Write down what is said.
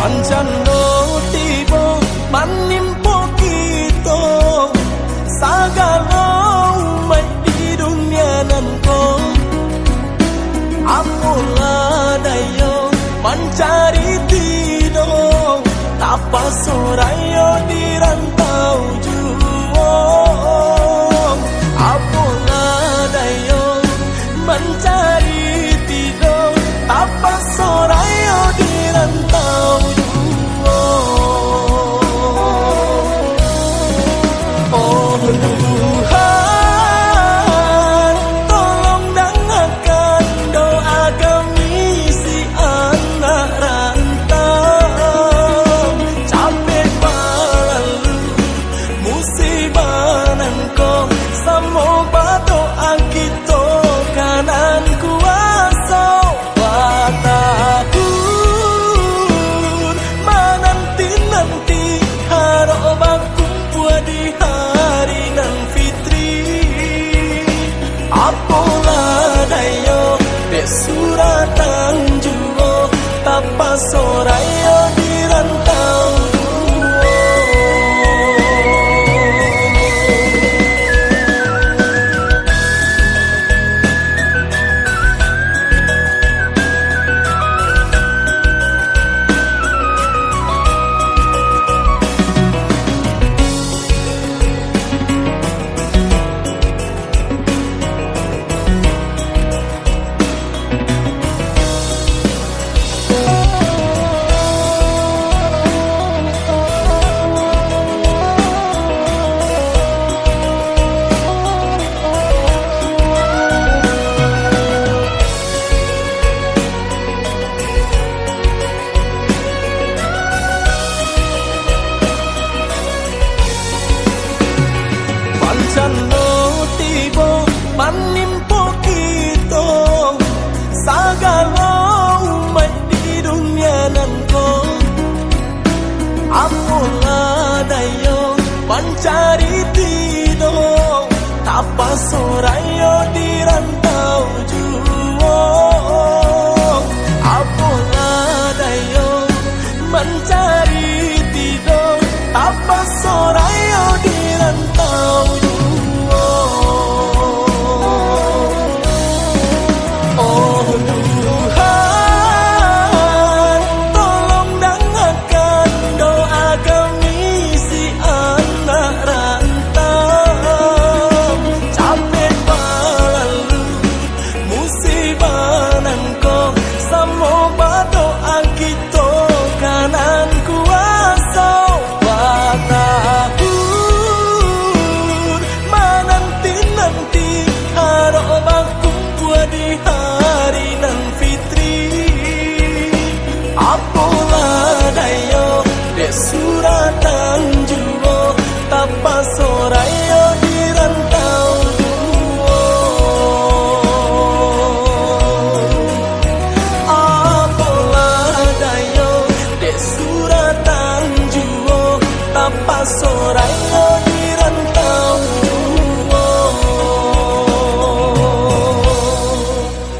Pancen no tiba menimpa kita segala umat di dunia nan kau. Apalah daya mencari tidur, apa soraya di rantau juang. Apalah daya mencari tidur, apa soraya di rantau juang. Oh Tuhan, tolong dengarkan doa kami si anak rantau. Capek berlalu musibah nan kau, semoga doa kita kanan kuasa. Watakun menanti-nanti harap berkumpul di hari nan fitri. Apalah daya dek suratan jua, tapa soraya di rantau dua. Pancen no tiba menimpa kita segala umat di dunia nan kau. Apalah daya mencari tidur, apa soraya di rantau juang. Apalah daya mencari